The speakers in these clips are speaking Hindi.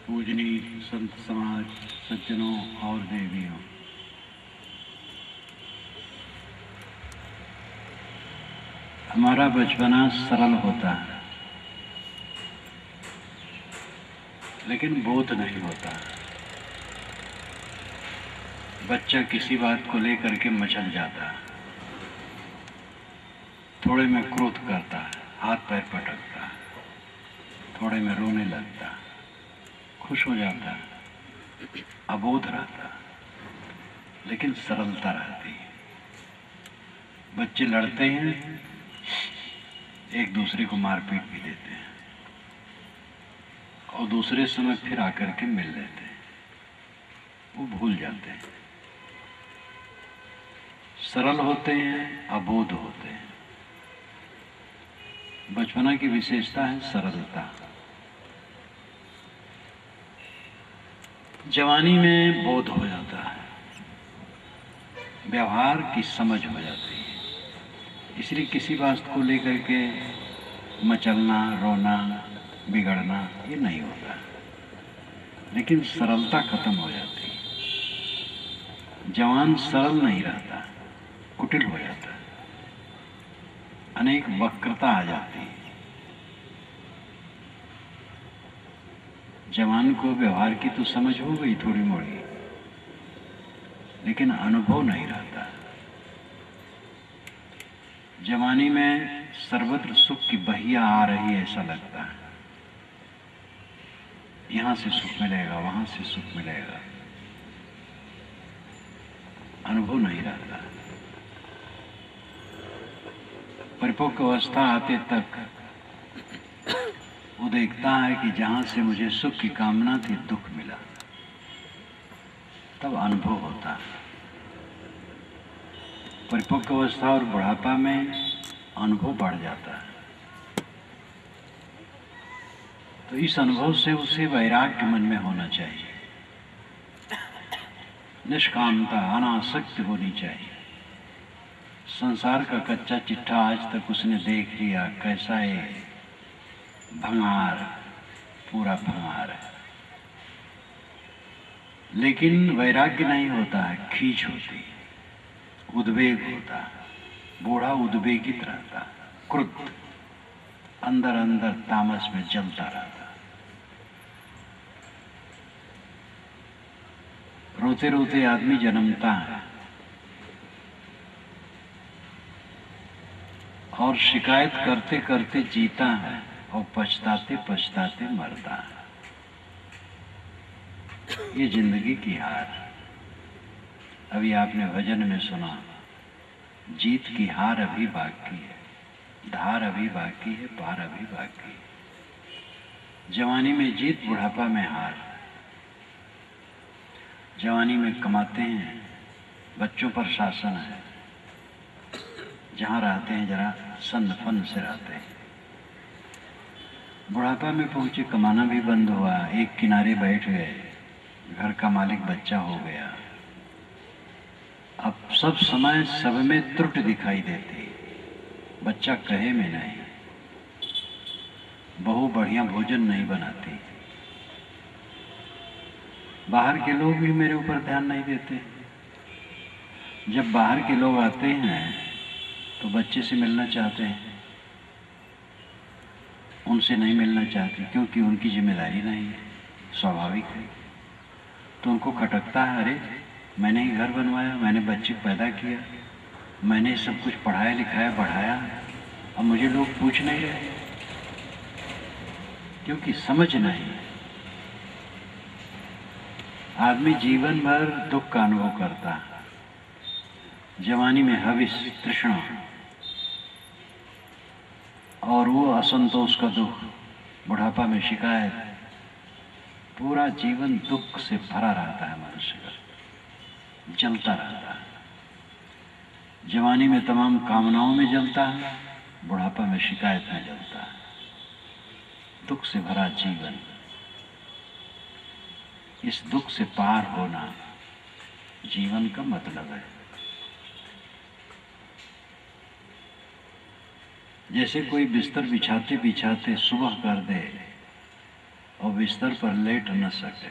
पूजनीय संत समाज, सज्जनों और देवियों, हमारा बचपना सरल होता है लेकिन बोध नहीं होता। बच्चा किसी बात को लेकर के मचल जाता है, थोड़े में क्रोध करता है, हाथ पैर पटकता है, थोड़े में रोने लगता है, खुश हो जाता है, अबोध रहता है, लेकिन सरलता रहती है। बच्चे लड़ते हैं, एक दूसरे को मारपीट भी देते हैं और दूसरे समय फिर आकर के मिल लेते हैं, वो भूल जाते हैं। सरल होते हैं, अबोध होते हैं। बचपना की विशेषता है सरलता। जवानी में बोध हो जाता है, व्यवहार की समझ हो जाती है, इसलिए किसी बात को लेकर के मचलना, रोना, बिगड़ना ये नहीं होता। लेकिन सरलता खत्म हो जाती है। जवान सरल नहीं रहता, कुटिल हो जाता है, अनेक वक्रता आ जाती है। जवान को व्यवहार की तो समझ हो गई थोड़ी मोड़ी, लेकिन अनुभव नहीं रहता। जवानी में सर्वत्र सुख की बहिया आ रही है, ऐसा लगता है। यहां से सुख मिलेगा, वहां से सुख मिलेगा, अनुभव नहीं रहता। परिपक्व अवस्था आते तक वो देखता है कि जहां से मुझे सुख की कामना थी, दुख मिला, तब अनुभव होता है। परिपक्व अवस्था और बुढ़ापा में अनुभव बढ़ जाता है, तो इस अनुभव से उसे वैराग्य मन में होना चाहिए, निष्कामता, अनासक्ति होनी चाहिए। संसार का कच्चा चिट्ठा आज तक उसने देख लिया, कैसा है भंगार, पूरा भंगार है। लेकिन वैराग्य नहीं होता है, खींच होती है, उद्वेग होता है। बूढ़ा उद्वेगित रहता, क्रुद्ध, अंदर अंदर तामस में जलता रहता। रोते रोते आदमी जन्मता है और शिकायत करते करते जीता है और पछताते पछताते मरता है। ये जिंदगी की हार। अभी आपने भजन में सुना, जीत की हार अभी बाकी है, धार अभी बाकी है, पार अभी बाकी है। जवानी में जीत, बुढ़ापा में हार। जवानी में कमाते हैं, बच्चों पर शासन है, जहां रहते हैं जरा सन फन से रहते हैं। बुढ़ापा में पहुंचे, कमाना भी बंद हुआ, एक किनारे बैठ गए, घर का मालिक बच्चा हो गया। अब सब समय सब में त्रुटि दिखाई देती, बच्चा कहे में नहीं, बहू बढ़िया भोजन नहीं बनाती, बाहर के लोग भी मेरे ऊपर ध्यान नहीं देते। जब बाहर के लोग आते हैं तो बच्चे से मिलना चाहते हैं, उनसे नहीं मिलना चाहते, क्योंकि उनकी जिम्मेदारी नहीं है, स्वाभाविक है। तो उनको खटकता है, अरे मैंने ही घर बनवाया, मैंने बच्चे पैदा किया, मैंने सब कुछ पढ़ाया लिखाया बढ़ाया, अब मुझे लोग पूछ नहीं रहे, क्योंकि समझ नहीं। आदमी जीवन भर दुख का अनुभव करता है। जवानी में हविस, तृष्णा, और वो असंतोष का दुख, बुढ़ापा में शिकायत, पूरा जीवन दुख से भरा रहता है। मनुष्य का जलता रहता है। जवानी में तमाम कामनाओं में जलता है, बुढ़ापा में शिकायत में जलता है। दुख से भरा जीवन, इस दुख से पार होना जीवन का मतलब है। जैसे कोई बिस्तर बिछाते बिछाते सुबह कर दे और बिस्तर पर लेट न सके,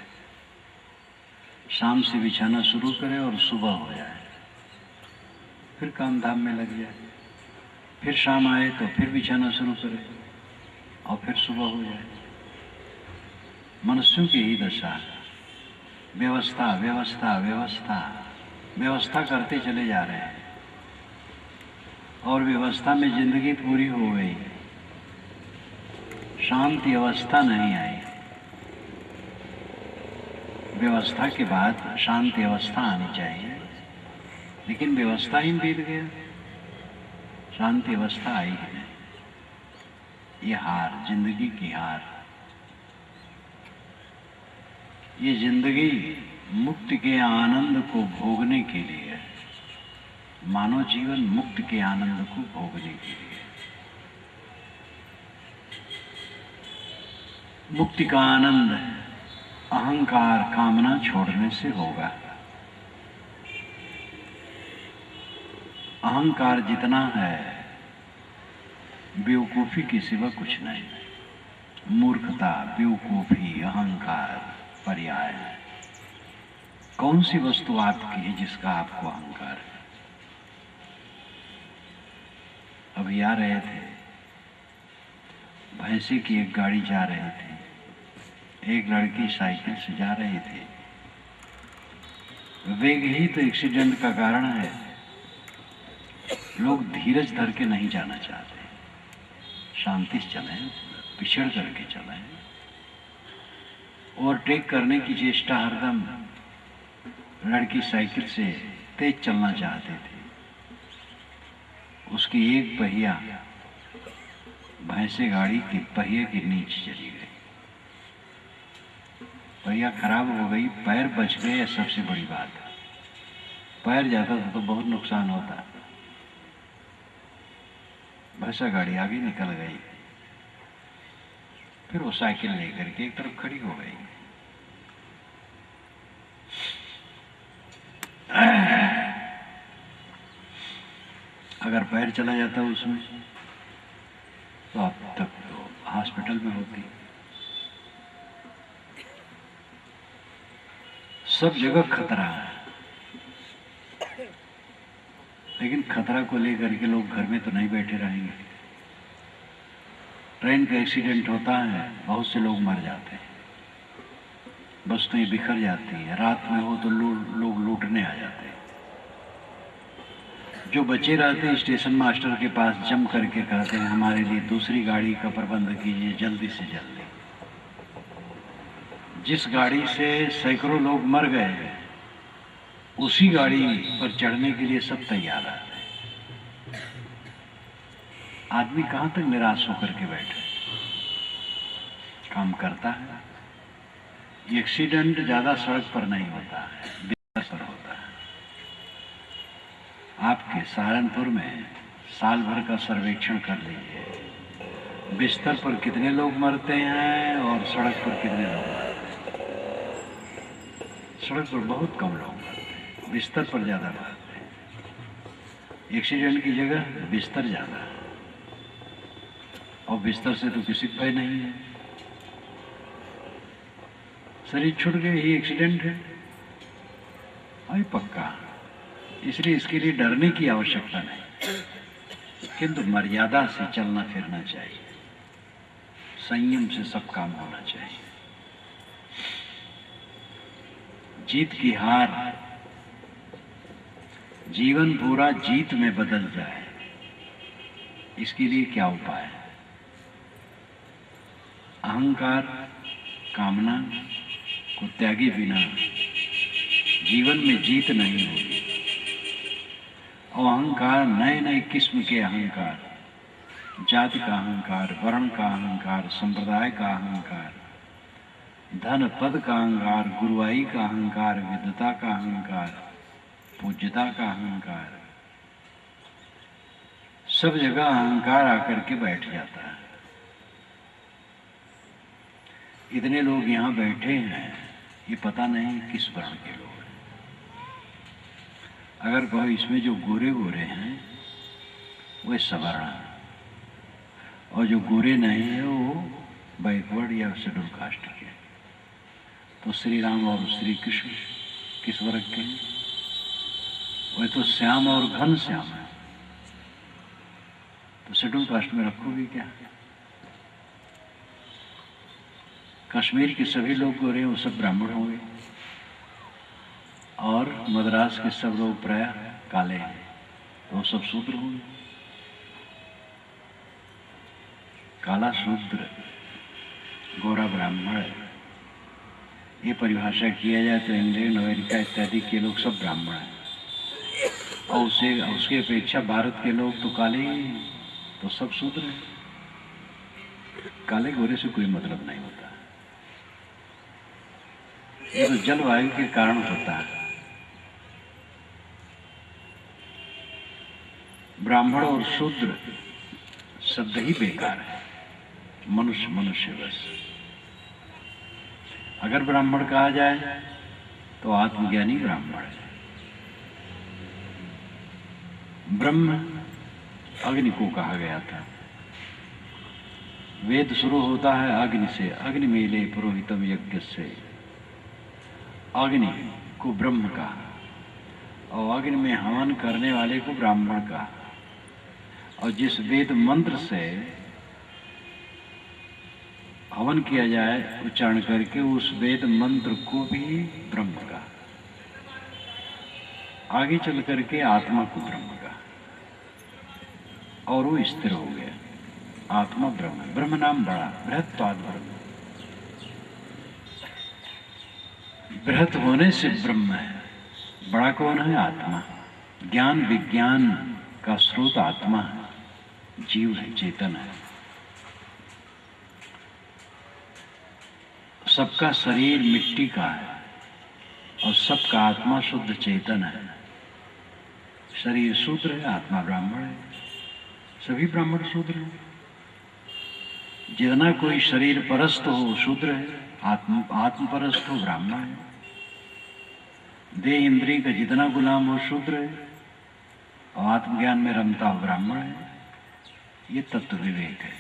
शाम से बिछाना शुरू करे और सुबह हो जाए, फिर काम धाम में लग जाए, फिर शाम आए तो फिर बिछाना शुरू करे और फिर सुबह हो जाए। मनुष्यों की ही दशा है। व्यवस्था व्यवस्था व्यवस्था व्यवस्था करते चले जा रहे हैं और व्यवस्था में जिंदगी पूरी हो गई, शांति अवस्था नहीं आई। व्यवस्था के बाद शांति अवस्था आनी चाहिए, लेकिन व्यवस्था ही बीत गया, शांति अवस्था आई ही नहीं। ये हार, जिंदगी की हार। ये जिंदगी मुक्ति के आनंद को भोगने के लिए है। मानव जीवन मुक्ति के आनंद को भोगने के लिए। मुक्ति का आनंद अहंकार कामना छोड़ने से होगा। अहंकार जितना है बेवकूफी के सिवा कुछ नहीं। मूर्खता, बेवकूफी, अहंकार पर्याय है। कौन सी वस्तु आपकी है जिसका आपको अहंकार है? अभी आ रहे थे, भैंसे की एक गाड़ी जा रही थी, एक लड़की साइकिल से जा रही थी। वेग ही तो एक्सीडेंट का कारण है। लोग धीरज धर के नहीं जाना चाहते, शांति से चलें, पिछड़ करके चलें। ओवरटेक करने की चेष्टा हरदम, लड़की साइकिल से तेज चलना चाहते थे, उसकी एक पहिया भैंसे गाड़ी के पहिए के नीचे चली गई। पहिया खराब हो गई, पैर बच गए, सबसे बड़ी बात है। पैर जाता था तो बहुत नुकसान होता। भैंसा गाड़ी आगे निकल गई, फिर वो साइकिल लेकर के एक तरफ खड़ी हो गई। अगर पैर चला जाता उसमें तो अब तक तो हॉस्पिटल में होती। सब जगह खतरा है, लेकिन खतरा को लेकर के लोग घर में तो नहीं बैठे रहेंगे। ट्रेन का एक्सीडेंट होता है, बहुत से लोग मर जाते हैं, वस्तुएं बिखर जाती है। रात में हो तो लोग लूटने आ जाते हैं। जो बचे रहते हैं स्टेशन मास्टर के पास जम करके कहते हैं हमारे लिए दूसरी गाड़ी का प्रबंध कीजिए, जल्दी से जल्दी। जिस गाड़ी से सैकड़ों लोग मर गए, उसी गाड़ी पर चढ़ने के लिए सब तैयार रहते हैं। आदमी कहां तक निराश होकर के बैठे? काम करता है। एक्सीडेंट ज्यादा सड़क पर नहीं होता है, बिस्तर पर होता है। आपके सहारनपुर में साल भर का सर्वेक्षण कर लीजिए, बिस्तर पर कितने लोग मरते हैं और सड़क पर कितने लोग मरते हैं। सड़क पर बहुत कम लोग मरते हैं, बिस्तर पर ज्यादा मरते हैं। एक्सीडेंट की जगह बिस्तर ज्यादा है, और बिस्तर से तो किसी को भय नहीं है। शरीर छूट गए ही एक्सीडेंट है, अरे पक्का। इसलिए इसके लिए डरने की आवश्यकता नहीं, किंतु मर्यादा से चलना फिरना चाहिए, संयम से सब काम होना चाहिए। जीत की हार, जीवन पूरा जीत में बदल जाए, इसके लिए क्या उपाय है? अहंकार कामना को त्यागे बिना जीवन में जीत नहीं होगी। और अहंकार, नए नए किस्म के अहंकार, जाति का अहंकार, वर्ण का अहंकार, संप्रदाय का अहंकार, धन पद का अहंकार, गुरुवाई का अहंकार, विद्वता का अहंकार, पूज्यता का अहंकार, सब जगह अहंकार आकर के बैठ जाता है। इतने लोग यहाँ बैठे हैं, ये पता नहीं किस वर्ण के लोग हैं। अगर कहो इसमें जो गोरे गोरे हैं वे सवर्ण हैं, और जो गोरे नहीं है वो बैकवर्ड या शेड्यूल कास्ट के। तो श्री राम और श्री कृष्ण किस वर्ग के हैं? वह तो श्याम और घन श्याम है, तो शेड्यूल कास्ट में रखोगे क्या? कश्मीर के सभी लोग गोरे वो सब ब्राह्मण होंगे, और मद्रास के सब लोग प्राय काले हैं, तो वो सब शूद्र होंगे। काला शूद्र, गोरा ब्राह्मण, ये परिभाषा किया जाए तो इंग्लैंड अमेरिका इत्यादि के लोग सब ब्राह्मण हैं, और उसके अपेक्षा भारत के लोग तो काले ही हैं, तो सब शूद्र हैं। काले गोरे से कोई मतलब नहीं होता, ये तो जलवायु के कारण होता है। ब्राह्मण और शूद्र शब्द ही बेकार है, मनुष्य मनुष्य बस। अगर ब्राह्मण कहा जाए तो आत्मज्ञानी ब्राह्मण है। ब्रह्म अग्नि को कहा गया था। वेद शुरू होता है अग्नि से, अग्नि मेले पुरोहितम यज्ञ से। अग्नि को ब्रह्म कहा, और अग्नि में हवन करने वाले को ब्राह्मण कहा, और जिस वेद मंत्र से हवन किया जाए उच्चारण करके, उस वेद मंत्र को भी ब्रह्म का। आगे चल करके आत्मा को ब्रह्म का, और वो स्थिर हो गया। आत्मा ब्रह्म, ब्रह्म नाम बड़ा, बृहत्वाद ब्रह्म। बृहत होने से ब्रह्म है, बड़ा कौन है? आत्मा। ज्ञान विज्ञान का स्रोत आत्मा है, जीव है, चेतन है। सबका शरीर मिट्टी का है, और सबका आत्मा शुद्ध चेतन है। शरीर शूद्र है, आत्मा ब्राह्मण है, सभी ब्राह्मण शूद्र हैं। जितना कोई शरीर परस्त हो शूद्र है, आत्म परस्त हो ब्राह्मण है। देह इंद्रिय का जितना गुलाम हो शूद्र है, और आत्मज्ञान में रमता हो ब्राह्मण है। ये तत्व विवेक है।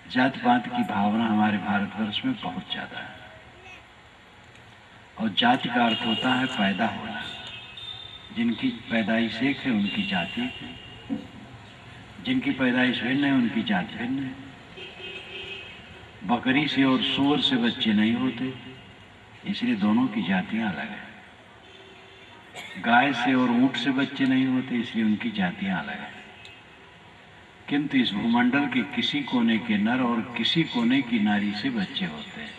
जात पात की भावना हमारे भारतवर्ष में बहुत ज्यादा है, और जाति का अर्थ होता है पैदा होना। जिनकी पैदाइश एक है उनकी जाति है, जिनकी पैदाइश भिन्न है उनकी जाति भिन्न है। बकरी से और सूअर से बच्चे नहीं होते, इसलिए दोनों की जातियां अलग है। गाय से और ऊंट से बच्चे नहीं होते, इसलिए उनकी जातियां अलग है। किंतु इस भूमंडल के किसी कोने के नर और किसी कोने की नारी से बच्चे होते हैं,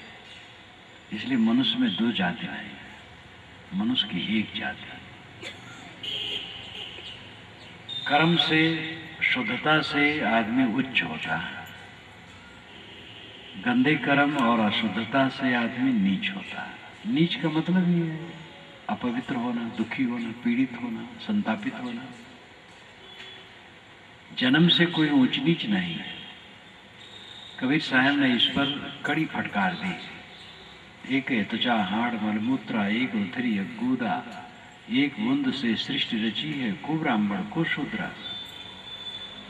इसलिए मनुष्य में दो जाति नहीं, मनुष्य की एक जाति। कर्म से, शुद्धता से आदमी उच्च होता है, गंदे कर्म और अशुद्धता से आदमी नीच होता है। नीच का मतलब ये है अपवित्र होना, दुखी होना, पीड़ित होना, संतापित होना। जन्म से कोई ऊंच नीच नहीं है। कबीर साहब ने इस पर कड़ी फटकार दी। एक है त्वचा हाड़ मलमूत्रा, एक उथरी अगूदा, एक बूंद से सृष्टि रची है, को ब्राह्मण को शूद्रा।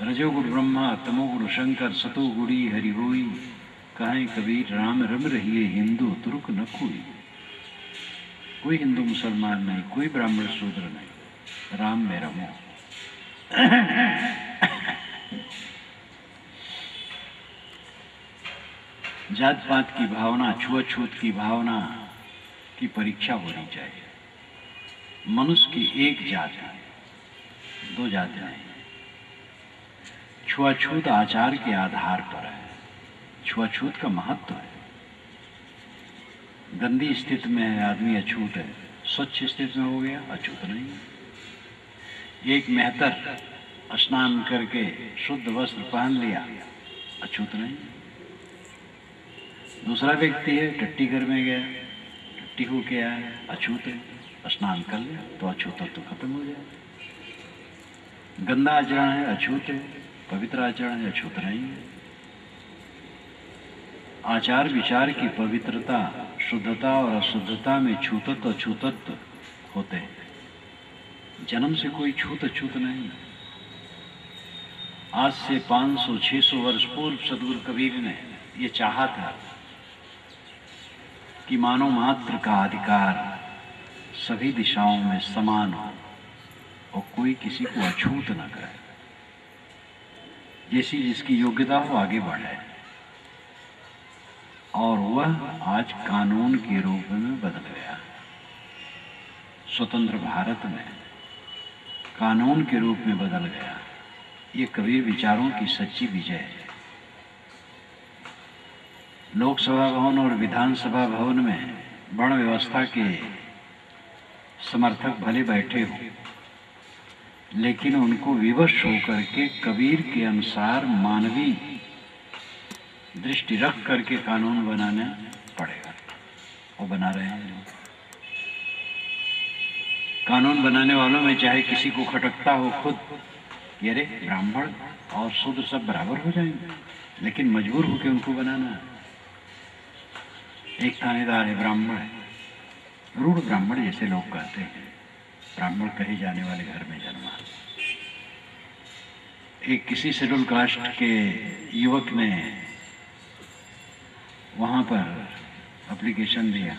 रजोगुण ब्रह्मा, तमोगुण शंकर, सतोगुणी हरि होई। कहें कबीर राम रम रहिए, हिंदू तुर्क न कोई। कोई हिंदू मुसलमान नहीं, कोई ब्राह्मण शूद्र नहीं, राम में रमो। जात पात की भावना, छुआछूत की भावना की परीक्षा होनी चाहिए। मनुष्य की एक जात है, दो जातें नहीं। छुआछूत आचार के आधार पर है, छुआछूत का महत्व है। गंदी स्थिति में है आदमी अछूत है, स्वच्छ स्थिति में हो गया अछूत नहीं। एक मेहतर स्नान करके शुद्ध वस्त्र पहन लिया, अछूत नहीं। दूसरा व्यक्ति है टट्टी घर में गया, टट्टी हो के आया, अछूत है, स्नान कर लिया तो अछूत तो खत्म हो जाए। गंदा आचरण है अछूत है, पवित्र आचरण है अछूत नहीं है। आचार विचार की पवित्रता, शुद्धता और अशुद्धता में छूतत्व अछूतत्व होते हैं। जन्म से कोई छूत अछूत नहीं। आज से 500-600 वर्ष पूर्व सदगुरु कबीर ने ये चाहा था कि मानव मात्र का अधिकार सभी दिशाओं में समान हो और कोई किसी को अछूत न करे, जैसी जिसकी योग्यता हो आगे बढ़े। और वह आज कानून के रूप में बदल गया। स्वतंत्र भारत में कानून के रूप में बदल गया। ये कबीर विचारों की सच्ची विजय है। लोकसभा भवन और विधानसभा भवन में वर्ण व्यवस्था के समर्थक भले बैठे हों, लेकिन उनको विवश होकर के कबीर के अनुसार मानवीय दृष्टि रख करके कानून बनाना पड़ेगा। वो बना रहे हैं। कानून बनाने वालों में चाहे किसी को खटकता हो खुद, ये रे ब्राह्मण और शूद्र सब बराबर हो जाएंगे, लेकिन मजबूर होकर उनको बनाना। एक थानेदार है, ब्राह्मण है, रूढ़ ब्राह्मण जैसे लोग कहते हैं, ब्राह्मण कहे जाने वाले घर में जन्मा। एक किसी शेड्यूल कास्ट के युवक ने वहाँ पर एप्लीकेशन दिया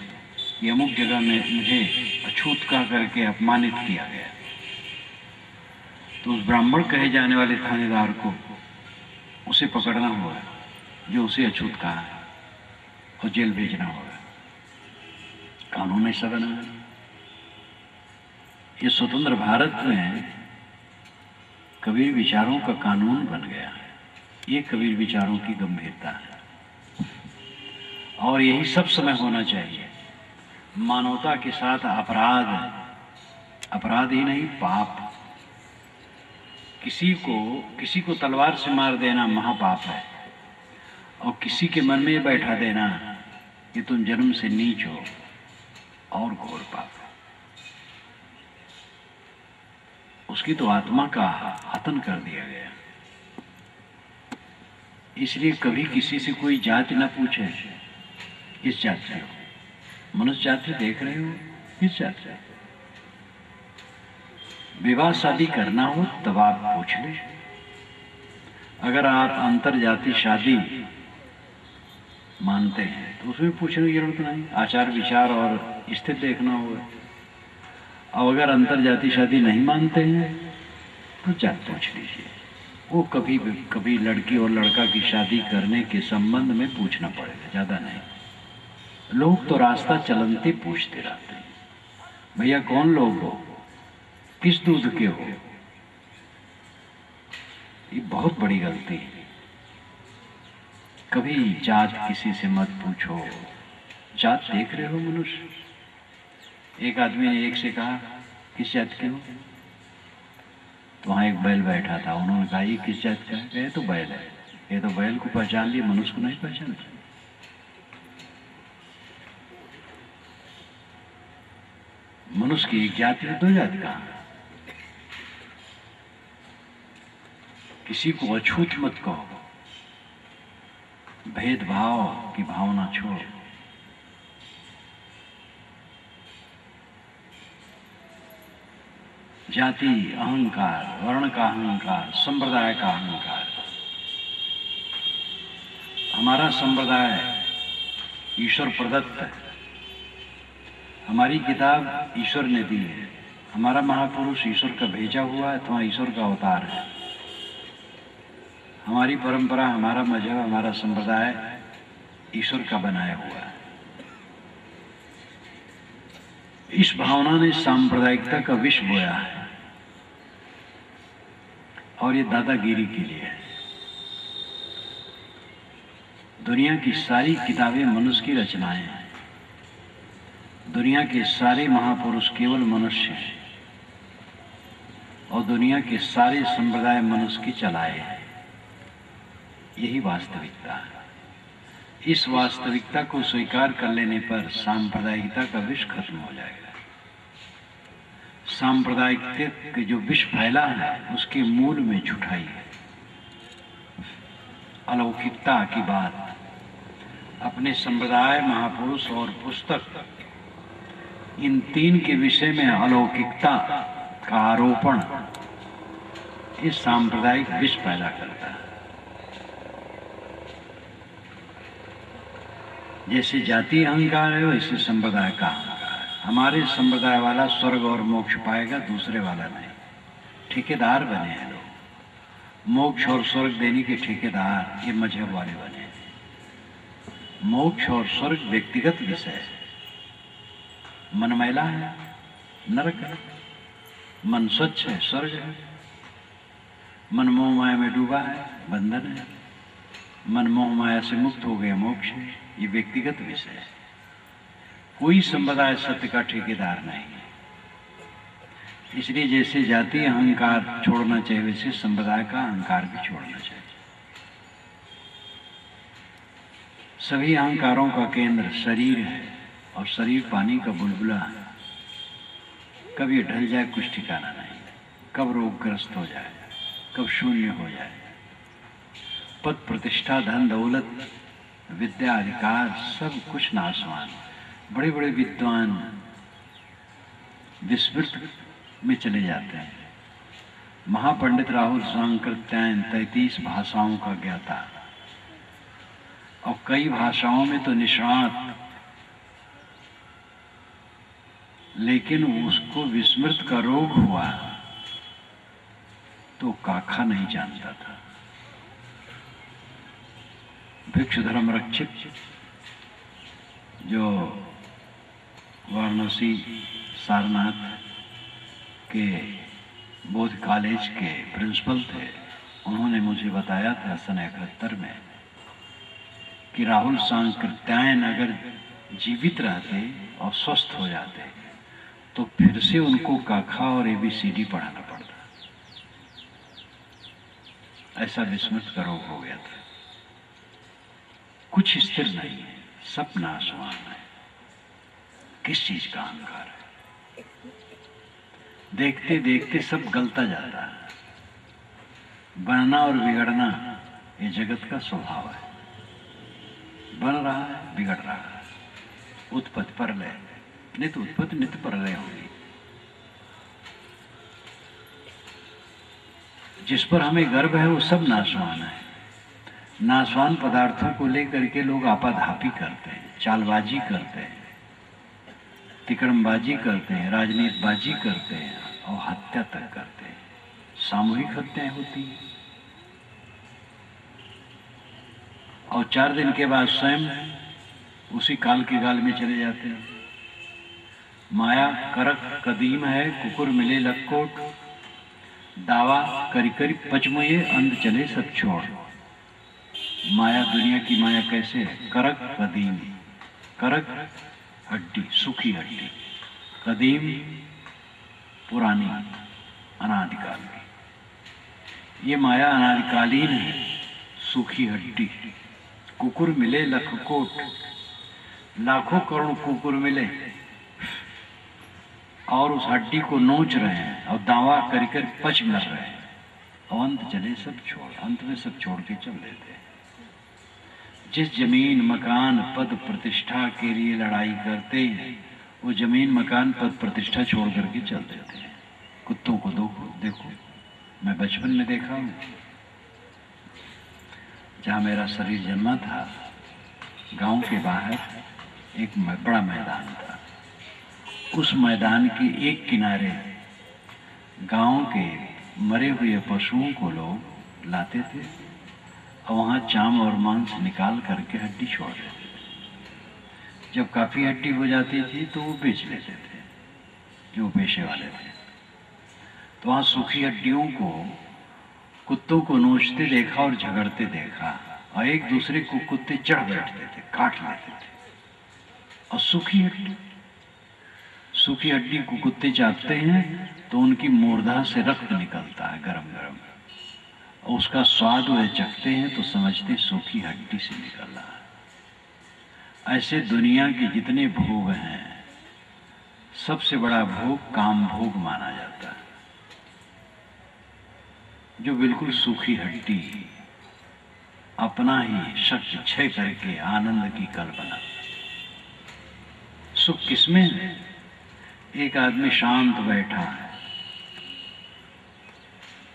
कि अमुक जगह में मुझे अछूत कह करके अपमानित किया गया। तो उस ब्राह्मण कहे जाने वाले थानेदार को उसे पकड़ना होगा जो उसे अछूत कहा है और जेल भेजना होगा। कानून ऐसा बना है। ये स्वतंत्र भारत में कबीर विचारों का कानून बन गया है। ये कबीर विचारों की गंभीरता है और यही सब समय होना चाहिए। मानवता के साथ अपराध ही नहीं, पाप। किसी को तलवार से मार देना महापाप है, और किसी के मन में बैठा देना कि तुम जन्म से नीच हो और घोर पाप है। उसकी तो आत्मा का हतन कर दिया गया। इसलिए कभी किसी से कोई जाति न पूछे, किस जाति से हो। मनुष्य जाति देख रहे हो, किस जाति से। विवाह शादी करना हो तब आप पूछ ले। अगर आप अंतर जाति शादी मानते हैं तो उसमें पूछने की जरूरत नहीं, आचार विचार और स्थिति देखना होगा। और अगर अंतर जाति शादी नहीं मानते हैं तो जात पूछ लीजिए। वो कभी लड़की और लड़का की शादी करने के संबंध में पूछना पड़ेगा, ज़्यादा नहीं। लोग तो रास्ता चलते पूछते रहते हैं, भैया कौन लोग हो, किस दूध के हो। ये बहुत बड़ी गलती है। कभी जात किसी से मत पूछो। जात देख रहे हो मनुष्य। एक आदमी ने एक से कहा किस जात के हो, तो वहाँ एक बैल बैठा था। उन्होंने कहा ये किस जात का है? ये तो बैल है। ये तो बैल को पहचान लिया, मनुष्य को नहीं पहचानता। मनुष्य की एक जाति है, दो जाति का। किसी को अछूत मत कहो, भेदभाव की भावना छोड़ो। जाति अहंकार, वर्ण का अहंकार, संप्रदाय का अहंकार। हमारा संप्रदाय ईश्वर प्रदत्त है। हमारी किताब ईश्वर ने दी है। हमारा महापुरुष ईश्वर का भेजा हुआ है, अथवा ईश्वर का अवतार है। हमारी परंपरा, हमारा मजहब, हमारा संप्रदाय ईश्वर का बनाया हुआ है। इस भावना ने सांप्रदायिकता का विष बोया है और ये दादागिरी के लिए है। दुनिया की सारी किताबें मनुष्य की रचनाएं हैं। दुनिया के सारे महापुरुष केवल मनुष्य हैं और दुनिया के सारे संप्रदाय मनुष्य की चलाए हैं। यही वास्तविकता है। इस वास्तविकता को स्वीकार कर लेने पर सांप्रदायिकता का विष खत्म हो जाएगा। सांप्रदायिकता के जो विष फैला है उसके मूल में झूठाई है। अलौकिकता की बात, अपने संप्रदाय, महापुरुष और पुस्तक, इन तीन के विषय में अलौकिकता का आरोपण ये सांप्रदायिक विष पैदा करता है। जैसे जाति अहंकार है वैसे संप्रदाय का अहंकार है। हमारे संप्रदाय वाला स्वर्ग और मोक्ष पाएगा, दूसरे वाला नहीं। ठेकेदार बने हैं लोग, मोक्ष और स्वर्ग देने के ठेकेदार ये मजहब वाले बने हैं। मोक्ष और स्वर्ग व्यक्तिगत विषय है। मन मैला है, नरक है। मन स्वच्छ है, स्वर्ग है। मन मोह माया में डूबा है, बंधन है। मन मोह माया से मुक्त हो गया, मोक्ष है। ये व्यक्तिगत विषय है। कोई संप्रदाय सत्य का ठेकेदार नहीं है। इसलिए जैसे जाति अहंकार छोड़ना चाहिए, वैसे संप्रदाय का अहंकार भी छोड़ना चाहिए। सभी अहंकारों का केंद्र शरीर है और शरीर पानी का बुलबुला है। कब ये ढल जाए कुछ ठिकाना नहीं, कब रोगग्रस्त हो जाए, कब शून्य हो जाए। पद प्रतिष्ठा, धन दौलत, विद्या, अधिकार सब कुछ नाशवान। बड़े बड़े विद्वान विस्मृत में चले जाते हैं। महापंडित राहुल सांकृत्यायन 33 भाषाओं का ज्ञाता और कई भाषाओं में तो निष्णात, लेकिन उसको विस्मृत का रोग हुआ तो काखा नहीं जानता था। भिक्षु धर्म रक्षित जो वाराणसी सारनाथ के बोध कॉलेज के प्रिंसिपल थे, उन्होंने मुझे बताया था सन 71 में कि राहुल सांकृत्यायन अगर जीवित रहते और स्वस्थ हो जाते तो फिर से उनको काखा और ABCD पढ़ाना पड़ता। ऐसा विस्मृत का रोग हो गया था। कुछ स्थिर नहीं है, सब नाशवान है। किस चीज का अहंकार है? देखते देखते सब गलता जाता है। बनना और बिगड़ना ये जगत का स्वभाव है। बन रहा है, बिगड़ रहा है। उत्पत्ति प्रलय, नित्य उत्पत्ति नित्य प्रलय होगी। जिस पर हमें गर्व है वो सब नाशवान है। नाशवान पदार्थों को लेकर के लोग आपाधापी करते हैं, चालबाजी करते हैं, तिकड़मबाजी करते हैं, राजनीतिबाजी करते हैं और हत्या तक करते हैं। सामूहिक हत्याएं होती हैं और 4 दिन के बाद स्वयं उसी काल के गाल में चले जाते हैं। माया करक कदीम है, कुकुर मिले लक्कोट, दावा करी करी पचमुए, अंध चले सब छोड़। माया, दुनिया की माया कैसे है? करक कदीम, करक हड्डी, सूखी हड्डी, कदीम पुरानी अनादिकाल की। ये माया अनादिकालीन है, सूखी हड्डी। कुकुर मिले लखकोट, लाखों करोड़ कुकुर मिले और उस हड्डी को नोच रहे हैं और दावा कर कर पच मर रहे हैं और अंत चले सब छोड़। अंत में सब छोड़ के चल देते हैं। जिस जमीन मकान पद प्रतिष्ठा के लिए लड़ाई करते हैं वो जमीन मकान पद प्रतिष्ठा छोड़ करके चल देते हैं। कुत्तों को देखो, मैं बचपन में देखा हूँ। जहाँ मेरा शरीर जन्मा था, गांव के बाहर एक बड़ा मैदान था। उस मैदान के एक किनारे गांव के मरे हुए पशुओं को लोग लाते थे और वहाँ चाम और मांस निकाल करके हड्डी छोड़ देते थे। जब काफ़ी हड्डी हो जाती थी तो वो बेच लेते थे, जो पेशे वाले थे। तो वहाँ सूखी हड्डियों को कुत्तों को नोचते देखा और झगड़ते देखा और एक दूसरे को कुत्ते चढ़ बैठते थे, काट लेते थे। और सूखी हड्डी को कुत्ते चाटते हैं तो उनकी मूर्धा से रक्त निकलता है गरम गरम, और उसका स्वाद वे चखते हैं तो समझते सूखी हड्डी से निकल रहा है। ऐसे दुनिया के जितने भोग हैं, सबसे बड़ा भोग काम भोग माना जाता है, जो बिल्कुल सूखी हड्डी अपना ही शक्ति क्षय करके आनंद की कल्पना। सुख किसमें है? एक आदमी शांत बैठा है,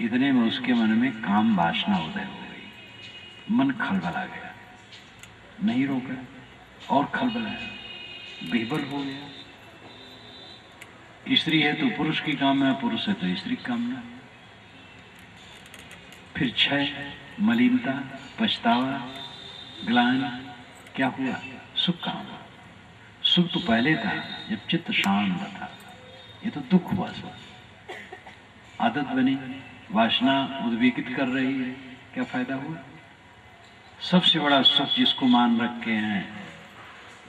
इतने में उसके मन में काम वासना उदय हो गई, मन खलबला गया, नहीं रोका और खलबलाया, बेबल हो गया। स्त्री है तो पुरुष की कामना, पुरुष है तो स्त्री की कामना। फिर क्षय, मलिनता, पछतावा, ग्लानि, क्या हुआ? सुख कहाँ हुआ? सुख तो पहले था जब चित्त शांत था, ये तो दुख हुआ। सब आदत बनी, वासना उद्वेगित कर रही है, क्या फायदा हुआ? सबसे बड़ा सुख जिसको मान रखे हैं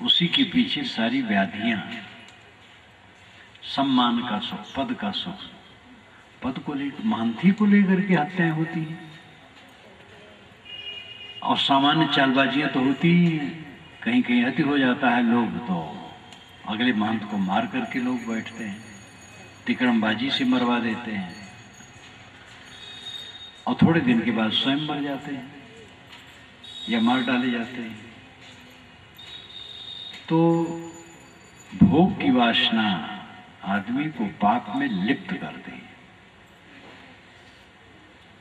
उसी के पीछे सारी व्याधियां। सम्मान का सुख, पद का सुख, पद को लेकर, महंती को लेकर के हत्याएं होती हैं, और सामान्य चालबाजियां तो होती ही हैं। कहीं कहीं अति हो जाता है, लोग तो अगले महंत को मार करके लोग बैठते हैं, तिकड़मबाजी से मरवा देते हैं, और थोड़े दिन के बाद स्वयं मर जाते हैं या मार डाले जाते हैं। तो भोग की वासना आदमी को पाप में लिप्त कर दी।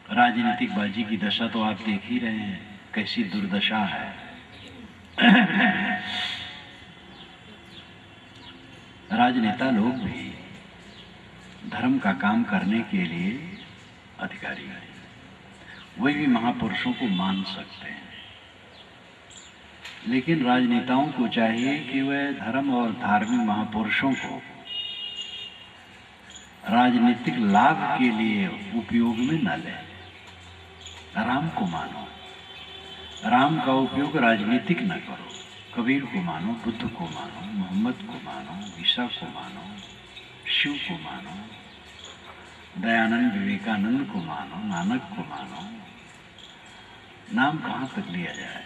राजनीतिक बाजी की दशा तो आप देख ही रहे हैं, कैसी दुर्दशा है। राजनेता लोग भी धर्म का काम करने के लिए अधिकारी हैं, वही भी महापुरुषों को मान सकते हैं, लेकिन राजनेताओं को चाहिए कि वह धर्म और धार्मिक महापुरुषों को राजनीतिक लाभ के लिए उपयोग में न लें। राम को मानो, राम का उपयोग राजनीतिक न करो। कबीर को मानो, बुद्ध को मानो, मोहम्मद को मानो, ईसा को मानो, शिव को मानो, दयानंद विवेकानंद को मानो, नानक को मानो। नाम कहाँ तक लिया जाए?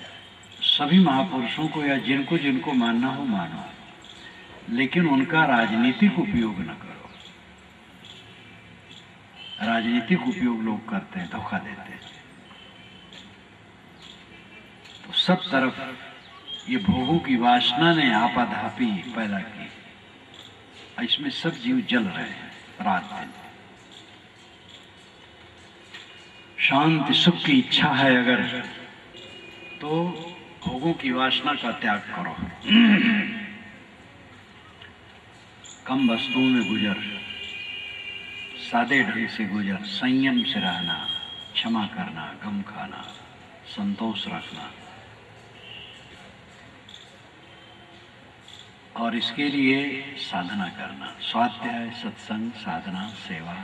सभी महापुरुषों को या जिनको जिनको मानना हो मानो, लेकिन उनका राजनीतिक उपयोग न करो। राजनीतिक उपयोग लोग करते हैं, धोखा देते हैं। तो सब तरफ ये भोगों की वासना ने आपाधापी पैदा की, इसमें सब जीव जल रहे हैं रात दिन। शांति सुख की इच्छा है अगर, तो भोगों की वासना का त्याग करो। कम वस्तुओं में गुजर, सादे ढंग से गुजर, संयम से रहना, क्षमा करना, गम खाना, संतोष रखना, और इसके लिए साधना करना, स्वाध्याय, सत्संग, साधना, सेवा,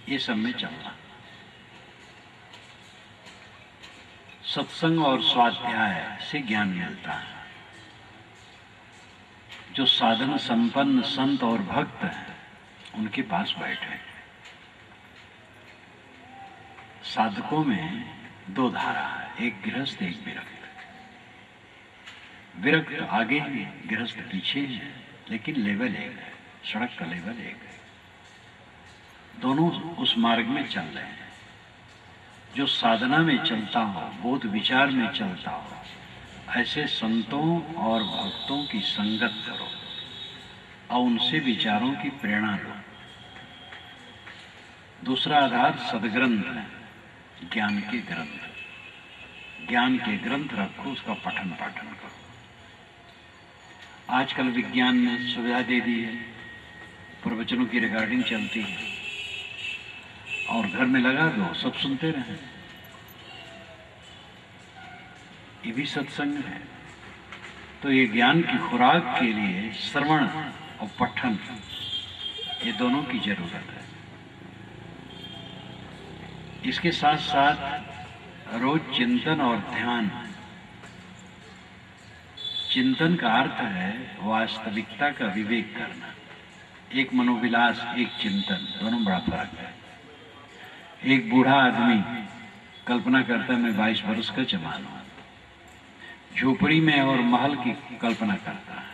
ये सब में चलना। सत्संग और स्वाध्याय से ज्ञान मिलता है। जो साधन संपन्न संत और भक्त हैं उनके पास बैठे। साधकों में दो धारा है, एक गृहस्थ, एक विरक्त। विरक्त आगे है, गृहस्थ पीछे है, लेकिन लेवल एक है, सड़क का लेवल एक है। दोनों उस मार्ग में चल रहे हैं। जो साधना में चलता हो, बोध विचार में चलता हो, ऐसे संतों और भक्तों की संगत करो और उनसे विचारों की प्रेरणा लो। दूसरा आधार सदग्रंथ है, ज्ञान के ग्रंथ। ज्ञान के ग्रंथ रखो, उसका पठन पाठन करो। आजकल विज्ञान ने सुविधा दे दी है, प्रवचनों की रिकॉर्डिंग चलती है, और घर में लगा दो, सब सुनते रहें। ये भी सत्संग है। तो ये ज्ञान की खुराक के लिए श्रवण और पठन, ये दोनों की जरूरत है। इसके साथ साथ रोज चिंतन और ध्यान। चिंतन का अर्थ है वास्तविकता का विवेक करना। एक मनोविलास, एक चिंतन, दोनों बड़ा फर्क है। एक बूढ़ा आदमी कल्पना करता है मैं 22 वर्ष का जवान हूं, झोपड़ी में और महल की कल्पना करता है।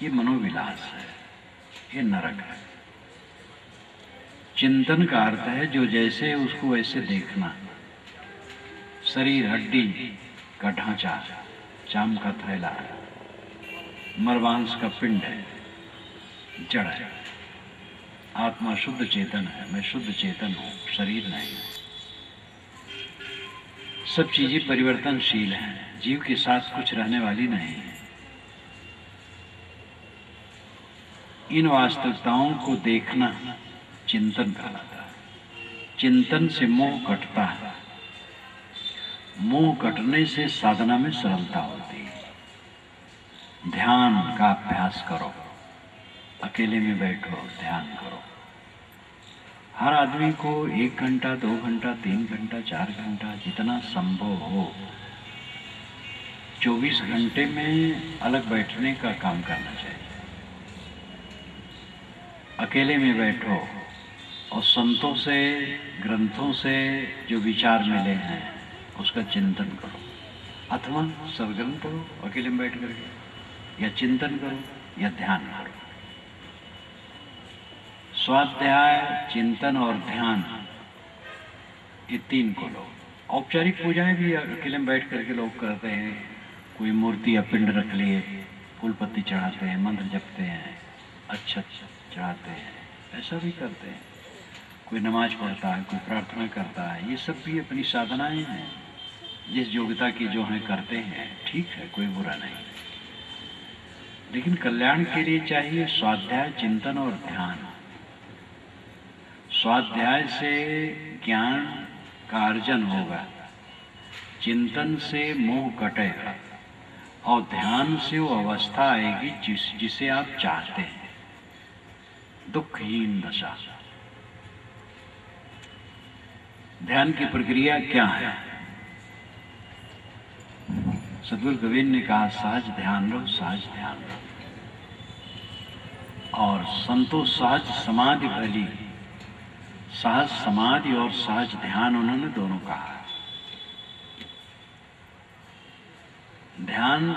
ये मनोविलास है, ये नरक है। चिंतन का अर्थ है जो जैसे है उसको वैसे देखना। शरीर हड्डी का ढांचा, चाम का थैला, मरवांस का पिंड है, जड़ है। आत्मा शुद्ध चेतन है, मैं शुद्ध चेतन हूँ, शरीर नहीं हूँ। सब चीजें परिवर्तनशील हैं, जीव के साथ कुछ रहने वाली नहीं है। इन वास्तविकताओं को देखना चिंतन कहलाता है। चिंतन से मोह कटता है, मोह कटने से साधना में सरलता होती है। ध्यान का अभ्यास करो, अकेले में बैठो, ध्यान करो। हर आदमी को 1 घंटा, 2 घंटा, 3 घंटा, 4 घंटा, जितना संभव हो 24 घंटे में अलग बैठने का काम करना चाहिए। अकेले में बैठो और संतों से, ग्रंथों से जो विचार मिले हैं उसका चिंतन करो, अथवा सदग्रंथ पढ़ो अकेले में बैठ करके, या चिंतन करो या ध्यान करो। स्वाध्याय, चिंतन और ध्यान, ये 3 को लो। औपचारिक पूजाएं भी अकेले में बैठ करके लोग करते हैं। कोई मूर्ति या पिंड रख लिए, फूल पत्ती चढ़ाते हैं, मंत्र जपते हैं, अच्छा चढ़ाते हैं, ऐसा भी करते हैं। कोई नमाज पढ़ता है, कोई प्रार्थना करता है, ये सब भी अपनी साधनाएं हैं। जिस योग्यता की जो हैं करते हैं, ठीक है, कोई बुरा नहीं। लेकिन कल्याण के लिए चाहिए स्वाध्याय, चिंतन और ध्यान। स्वाध्याय से ज्ञान का अर्जन होगा, चिंतन से मोह कटेगा और ध्यान से वो अवस्था आएगी जिसे आप चाहते हैं, दुखहीन दशा। ध्यान की प्रक्रिया क्या है? सद्गुरु गोविंद ने कहा, सहज ध्यान लो, सहज ध्यान लो। और संतो सहज समाधि भली, सहज समाधि और सहज ध्यान उन्होंने दोनों कहा। ध्यान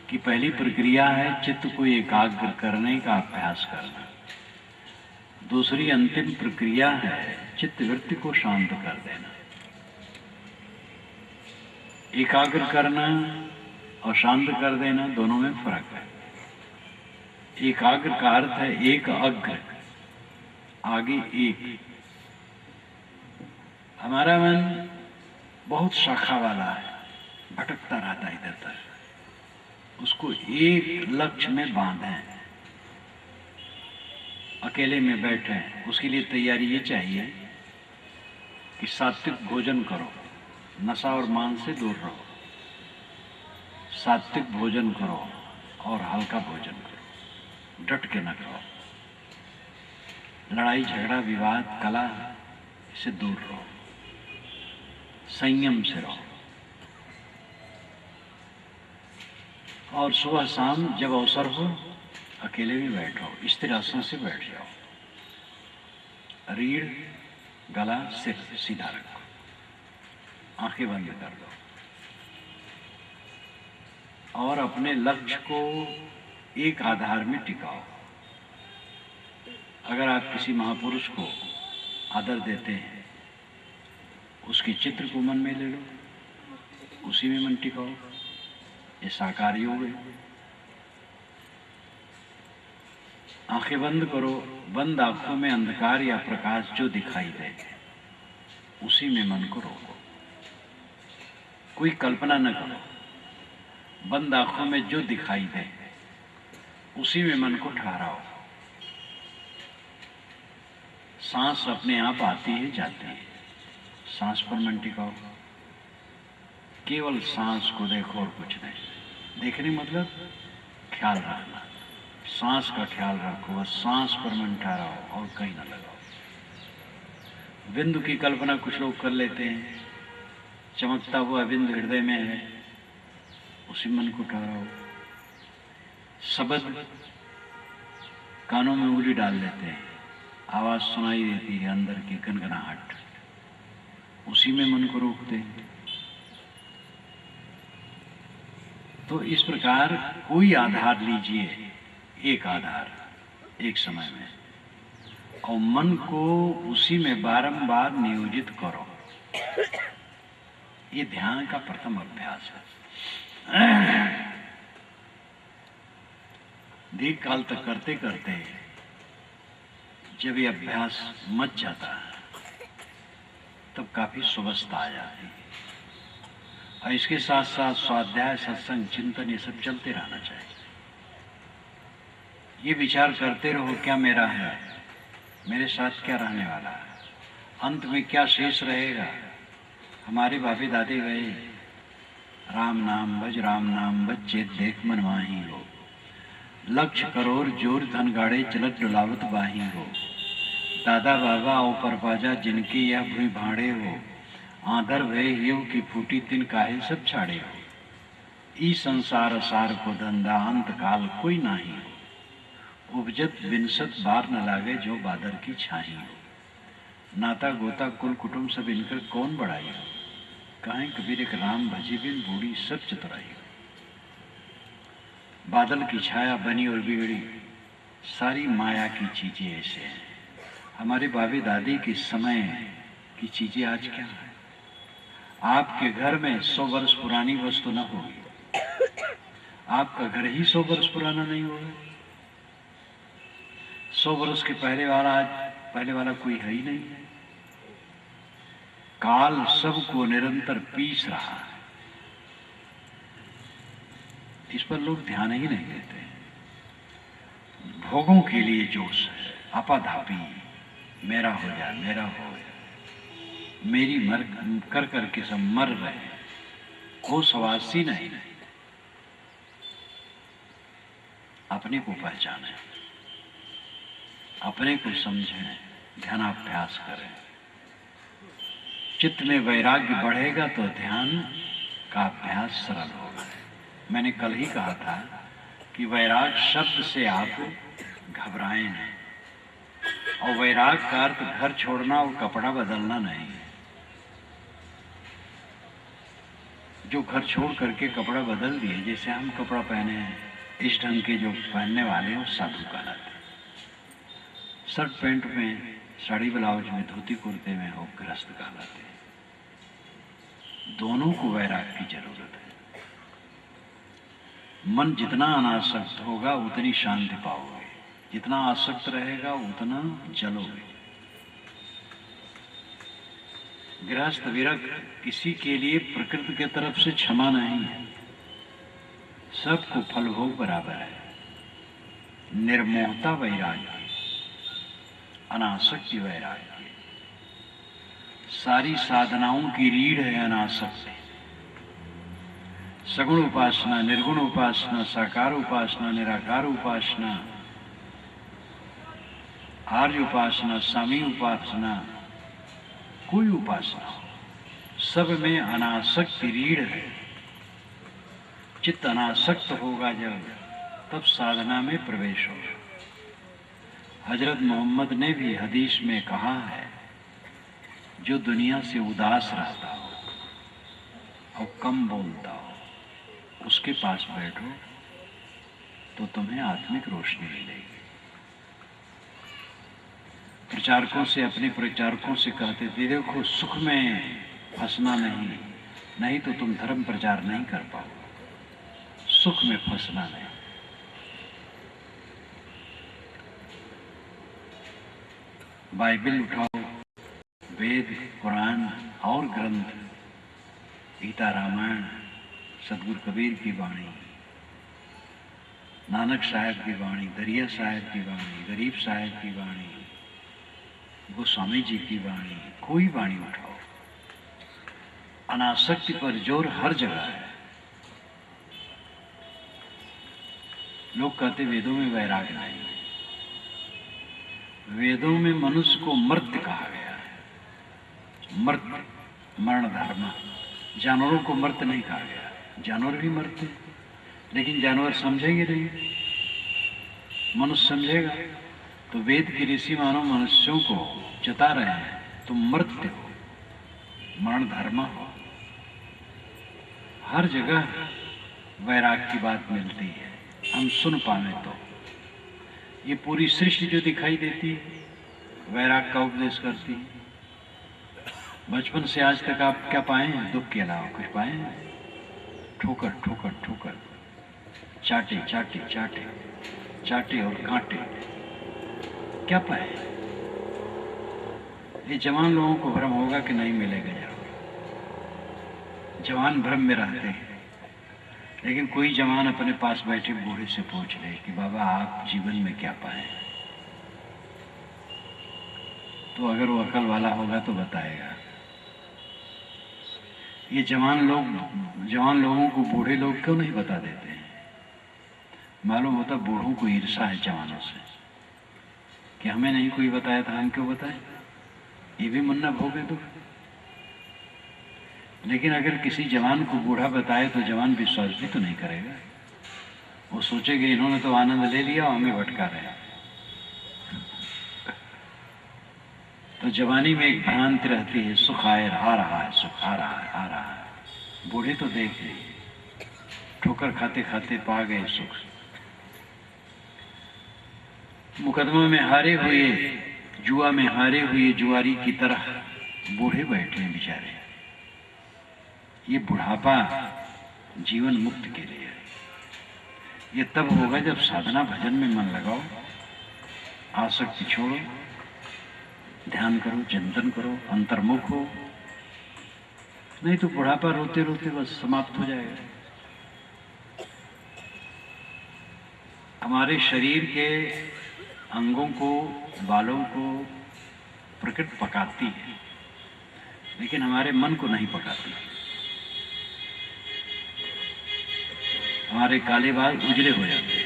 की पहली प्रक्रिया है चित्त को एकाग्र करने का अभ्यास करना। दूसरी अंतिम प्रक्रिया है चित्त वृत्ति को शांत कर देना। एकाग्र करना और शांत कर देना, दोनों में फर्क है। एकाग्र का अर्थ है एक अग्र, आगे एक। हमारा मन बहुत शाखा वाला है, भटकता रहता है इधर उधर। उसको एक लक्ष्य में बांधें, अकेले में बैठे। उसके लिए तैयारी ये चाहिए कि सात्विक भोजन करो, नशा और मांस से दूर रहो। सात्विक भोजन करो और हल्का भोजन करो, डट के न करो। लड़ाई झगड़ा विवाद कला से दूर रहो, संयम से रहो। और सुबह शाम जब अवसर हो अकेले में बैठो, स्थिर आसन से बैठ जाओ। रीढ़, गला, सिर सीधा रखो, आंखें बंद कर दो और अपने लक्ष्य को एक आधार में टिकाओ। अगर आप किसी महापुरुष को आदर देते हैं, उसके चित्र को मन में ले लो, उसी में मन टिकाओ। ये साकार योग है। आंखें बंद करो, बंद आंखों में अंधकार या प्रकाश जो दिखाई दे उसी में मन को रोको। कोई कल्पना न करो, बंद आंखों में जो दिखाई दे उसी में मन को ठहराओ। सांस अपने आप आती है जाती है, सांस पर मन टिकाओ। केवल सांस को देखो और कुछ नहीं। देखने मतलब ख्याल रखना, सांस का ख्याल रखो, बस सांस पर मन ठहराओ और कहीं ना लगाओ। बिंदु की कल्पना कुछ लोग कर लेते हैं, चमकता हुआ बिंदु हृदय में है, उसी मन को ठहराओ। शब्द कानों में उंगली डाल लेते हैं, आवाज सुनाई देती है अंदर की गनगनाहट, उसी में मन को रोकते हैं। तो इस प्रकार कोई आधार लीजिए, एक आधार एक समय में, और मन को उसी में बारंबार नियोजित करो। ये ध्यान का प्रथम अभ्यास है। दीर्घ काल तक करते करते जब ये अभ्यास मच जाता है तब काफी स्वस्थ आ जाती है। और इसके साथ साथ स्वाध्याय, सत्संग, चिंतन ये सब चलते रहना चाहिए। ये विचार करते रहो क्या मेरा है, मेरे साथ क्या रहने वाला है, अंत में क्या शेष रहेगा। हमारे बाबे दादे गए, राम नाम भज चेत देख मन माही हो, लक्ष्य करोड़ जोर धन गाड़े चलत डुलावत बाही हो, दादा बाबा ओ परपाजा जिनके यह भूमि भाड़े हो, आदर भय हियो की फूटी तिन काहे सब छाड़े हो, ई संसार सार को धंधा अंत काल कोई नाही हो, उपजत विंसत बार न लागे जो बादर की छाही हो, नाता गोता कुल कुटुंब सब इनकर कौन बढ़ाई हो, कहें कबीर एक राम भजी बिन बूढ़ी सब चतुराई हो। बादल की छाया बनी और बिगड़ी सारी माया की चीजें ऐसे हैं। हमारे बाबे दादी के समय की चीजें आज क्या है। आपके घर में 100 वर्ष पुरानी वस्तु न होगी, आपका घर ही 100 वर्ष पुराना नहीं होगा। 100 वर्ष के पहले वाला कोई है ही नहीं है। काल सबको निरंतर पीस रहा है, इस पर लोग ध्यान ही नहीं देते। भोगों के लिए जोश है, आपाधापी, मेरा हो जाए, मेरा हो जाए, मेरी मर कर करके सब मर रहे, को सवासी नहीं। अपने को पहचाने, अपने को समझें, ध्यानाभ्यास करें। चित्त में वैराग्य बढ़ेगा तो ध्यान का अभ्यास सरल होगा। मैंने कल ही कहा था कि वैराग शब्द से आप घबराएं नहीं, और वैराग का अर्थ घर छोड़ना और कपड़ा बदलना नहीं। जो घर छोड़ करके कपड़ा बदल दिए, जैसे हम कपड़ा पहने हैं, इस ढंग के जो पहनने वाले हैं साधु कहलाते। शर्ट पैंट में, साड़ी ब्लाउज में, धोती कुर्ते में हो गृहस्थ कहलाते। दोनों को वैराग की जरूरत है। मन जितना अनासक्त होगा उतनी शांति पाओगे, जितना आसक्त रहेगा उतना जलोगे। गृहस्थ विरक्त किसी के लिए प्रकृति की तरफ से क्षमा नहीं है, सबको फल भोग बराबर है। निर्मोहता वैराग्य, अनासक्ति वैराग्य, सारी साधनाओं की रीढ़ है अनासक्ति। सगुण उपासना, निर्गुण उपासना, साकार उपासना, निराकार उपासना, आर्य उपासना, सामी उपासना, कोई उपासना, सब में अनासक्ति रीढ़ है। चित्त अनासक्त होगा जब, तब साधना में प्रवेश होगा। हजरत मोहम्मद ने भी हदीस में कहा है, जो दुनिया से उदास रहता हो और कम बोलता हो, उसके पास बैठो तो तुम्हें आत्मिक रोशनी मिलेगी। प्रचारकों से, अपने प्रचारकों से कहते थे, देखो सुख में फंसना नहीं तो तुम धर्म प्रचार नहीं कर पाओगे। सुख में फंसना नहीं। बाइबल उठाओ, वेद, कुरान और ग्रंथ, गीता, रामायण, सतगुरु कबीर की वाणी, नानक साहब की वाणी, दरिया साहब की वाणी, गरीब साहब की वाणी, गोस्वामी जी की वाणी, कोई वाणी उठाओ। अनासक्ति पर जोर हर जगह है। लोग कहते वेदों में वैराग्य नहीं है। वेदों में मनुष्य को मर्त्य कहा गया है। मर्त्य, मरण धर्म। जानवरों को मर्त्य नहीं कहा गया। जानवर भी मरते, लेकिन जानवर समझेंगे नहीं, मनुष्य समझेगा। तो वेद के ऋषि मानव मनुष्यों को चता रहे हैं, तुम मर्त्य हो, मरण धर्म हो। हर जगह वैराग की बात मिलती है, हम सुन पाए तो। ये पूरी सृष्टि जो दिखाई देती है वैराग का उपदेश करती है। बचपन से आज तक आप क्या पाए हैं? दुख के अलावा कुछ पाए हैं? ठोकर ठोकर ठोकर, चाटे चाटे चाटे, चाटे और कांटे, क्या पाए? ये जवान लोगों को भ्रम होगा कि नहीं मिलेगा जरूर, जवान भ्रम में रहते हैं। लेकिन कोई जवान अपने पास बैठे बूढ़े से पूछ ले कि बाबा आप जीवन में क्या पाए, तो अगर वो अकल वाला होगा तो बताएगा। ये जवान लोगों को बूढ़े लोग क्यों नहीं बता देते हैं? मालूम होता बूढ़ों को ईर्षा है जवानों से कि हमें नहीं कोई बताया था, हम क्यों बताए, ये भी मुन्ना भोगे दुख। लेकिन अगर किसी जवान को बूढ़ा बताए तो जवान विश्वास भी तो नहीं करेगा, वो सोचेगा इन्होंने तो आनंद ले लिया और हमें भटका रहे हैं। तो जवानी में एक भ्रांति रहती है, सुख आ रहा है, सुख आ रहा है, आ रहा है। बूढ़े तो देख लिए, ठोकर खाते खाते पा गए सुख। मुकदमा में हारे हुए, जुआ में हारे हुए जुआरी की तरह बूढ़े बैठे हैं बेचारे। ये बुढ़ापा जीवन मुक्त के लिए है। ये तब होगा जब साधना भजन में मन लगाओ, आसक्ति छोड़ो, ध्यान करो, चिंतन करो, अंतर्मुख हो। नहीं तो बुढ़ापा रोते रोते बस समाप्त हो जाएगा। हमारे शरीर के अंगों को, बालों को प्रकृति पकाती है, लेकिन हमारे मन को नहीं पकाती। हमारे काले बाल उजले हो जाते हैं,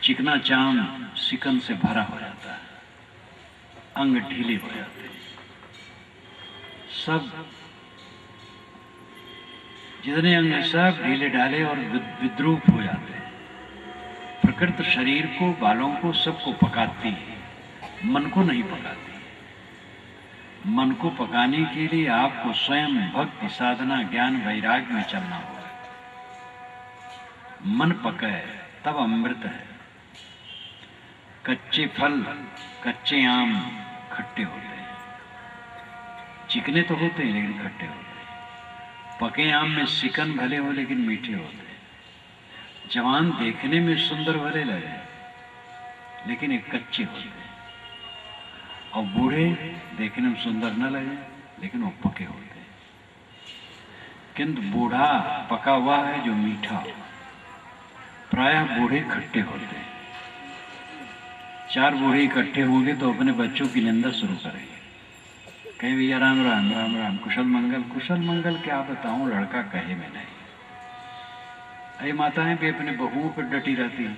चिकना चाम सिकन से भरा हो जाता है, अंग ढीले हो जाते हैं, सब जितने अंग सब ढीले ढाले और विद्रूप हो जाते हैं। प्रकृति शरीर को, बालों को, सबको पकाती है, मन को नहीं पकाती। मन को पकाने के लिए आपको स्वयं भक्ति, साधना, ज्ञान, वैराग्य में चलना होगा। मन पके तब अमृत है। कच्चे फल, कच्चे आम खट्टे होते हैं, चिकने तो होते हैं लेकिन खट्टे होते हैं। पके आम में सिकन भले हो लेकिन मीठे होते हैं। जवान देखने में सुंदर भले लगे लेकिन एक कच्चे होते हैं, और बूढ़े देखने में सुंदर न लगे लेकिन वो पके होते हैं। किंतु बूढ़ा पका हुआ है जो मीठा, प्रायः बूढ़े खट्टे होते हैं। 4 बूढ़े इकट्ठे होंगे तो अपने बच्चों की निंदा शुरू करेंगे, कहीं भैया राम राम राम राम, कुशल मंगल। कुशल मंगल क्या बताऊं, लड़का कहे में नहीं। अरे माताएं भी अपने बहुओं पर डटी रहती हैं,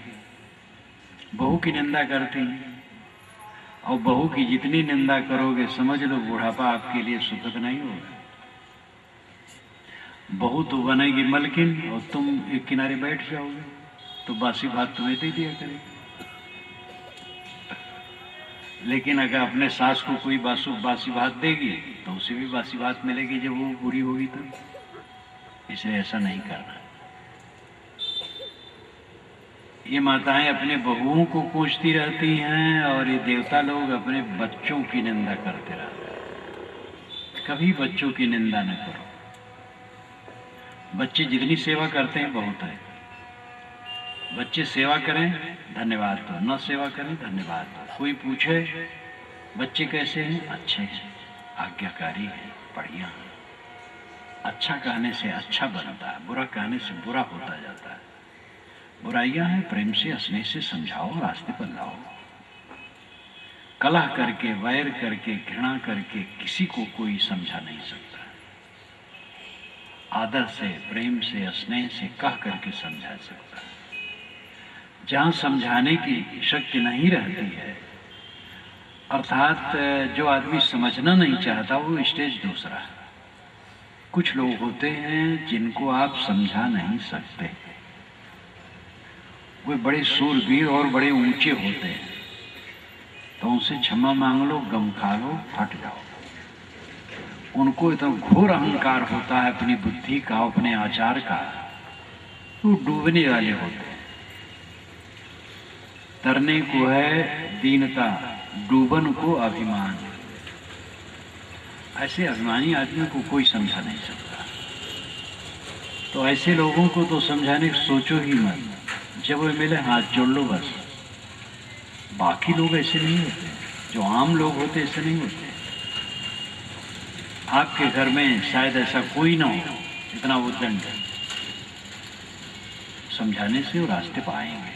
बहू की निंदा करती हैं, और बहू की जितनी निंदा करोगे समझ लो बुढ़ापा आपके लिए सुखद नहीं होगा। बहू तो बनेगी मलकिन और तुम एक किनारे बैठ जाओगे, तो बासी भात तुम्हें दे दिया करेगी। लेकिन अगर अपने सास को कोई बासी भात देगी तो उसे भी बासी भात मिलेगी जब वो बूढ़ी होगी तो। इसलिए ऐसा नहीं करना। ये माताएं अपने बहुओं को कोसती रहती हैं और ये देवता लोग अपने बच्चों की निंदा करते रहते हैं। कभी बच्चों की निंदा न करो। बच्चे जितनी सेवा करते हैं बहुत है। बच्चे सेवा करें धन्यवाद दो, न सेवा करें धन्यवाद दो। कोई पूछे बच्चे कैसे हैं, अच्छे हैं, आज्ञाकारी हैं, बढ़िया हैं। अच्छा कहने से अच्छा बनता है, बुरा कहने से बुरा होता जाता है। बुराइयां हैं, प्रेम से, स्नेह से समझाओ, रास्ते पर लाओ। कलह करके, वैर करके, घृणा करके किसी को कोई समझा नहीं सकता। आदर से, प्रेम से, स्नेह से कह करके समझा सकता है। जहाँ समझाने की शक्ति नहीं रहती है, अर्थात जो आदमी समझना नहीं चाहता, वो स्टेज दूसरा है। कुछ लोग होते हैं जिनको आप समझा नहीं सकते, वे बड़े शूरवीर और बड़े ऊंचे होते हैं, तो उनसे क्षमा मांग लो, गम खा लो, हट जाओ। उनको इतना घोर अहंकार होता है अपनी बुद्धि का, अपने आचार का, वो डूबने वाले होते हैं। तरने को है दीनता, डूबन को अभिमान। ऐसे अभिमानी आदमी को कोई समझा नहीं सकता। तो ऐसे लोगों को तो समझाने की सोचो ही मत। जब वे मिले हाथ जोड़ लो बस। बाकी लोग ऐसे नहीं होते। जो आम लोग होते ऐसे नहीं होते। आपके घर में शायद ऐसा कोई ना हो इतना उद्दंड, समझाने से वो रास्ते पर आएंगे,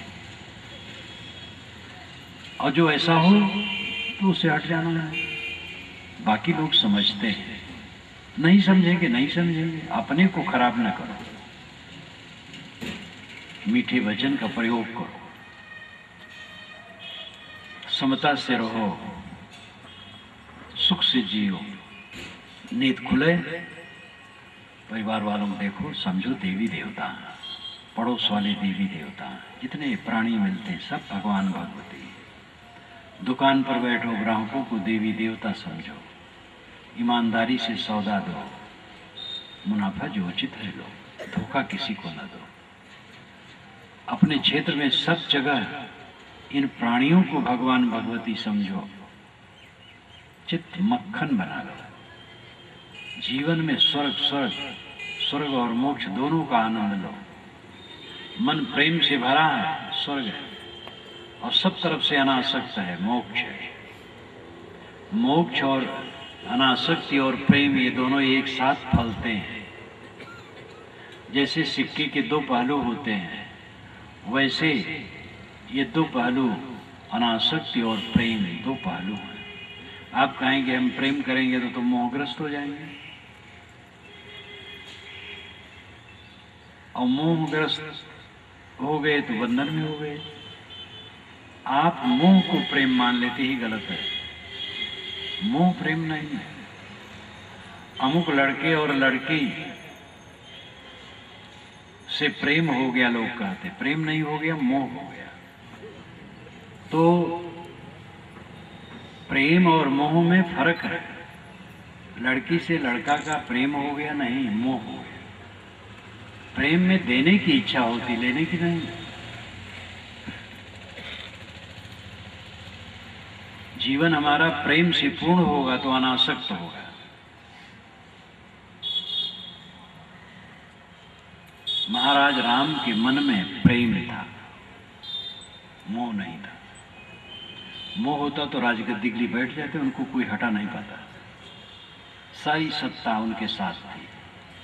और जो ऐसा हो तो उसे हट जाना है। बाकी लोग समझते हैं, नहीं समझेंगे नहीं समझेंगे, अपने को खराब न करो, मीठे वचन का प्रयोग करो, समता से रहो, सुख से जियो, नींद खुले, परिवार वालों को देखो, समझो देवी देवता, पड़ोस वाले देवी देवता, जितने प्राणी मिलते हैं सब भगवान भगवती। दुकान पर बैठो, ग्राहकों को देवी देवता समझो, ईमानदारी से सौदा दो, मुनाफा जो उचित है लो, धोखा किसी को न दो। अपने क्षेत्र में सब जगह इन प्राणियों को भगवान भगवती समझो, चित्त मक्खन बना लो। जीवन में स्वर्ग और मोक्ष दोनों का आनंद लो। मन प्रेम से भरा है, स्वर्ग है, और सब तरफ से अनासक्त है, मोक्ष है। मोक्ष और अनासक्ति और प्रेम ये दोनों एक साथ फलते हैं। जैसे सिक्के के दो पहलू होते हैं, वैसे ये दो पहलू, अनासक्ति और प्रेम, दो पहलू हैं। आप कहेंगे हम प्रेम करेंगे तो मोहग्रस्त हो जाएंगे, और मोहग्रस्त हो गए तो बंधन में हो गए। आप मोह को प्रेम मान लेते ही गलत है। मोह प्रेम नहीं है। अमुक लड़के और लड़की से प्रेम हो गया, लोग कहते, प्रेम नहीं हो गया, मोह हो गया। तो प्रेम और मोह में फर्क है। लड़की से लड़का का प्रेम हो गया नहीं, मोह हो गया। प्रेम में देने की इच्छा होती, लेने की नहीं। जीवन हमारा प्रेम से पूर्ण होगा तो अनासक्त होगा। महाराज राम के मन में प्रेम था, मोह नहीं था। मोह होता तो राजगद्दी के लिए बैठ जाते, उनको कोई हटा नहीं पाता। सारी सत्ता उनके साथ थी,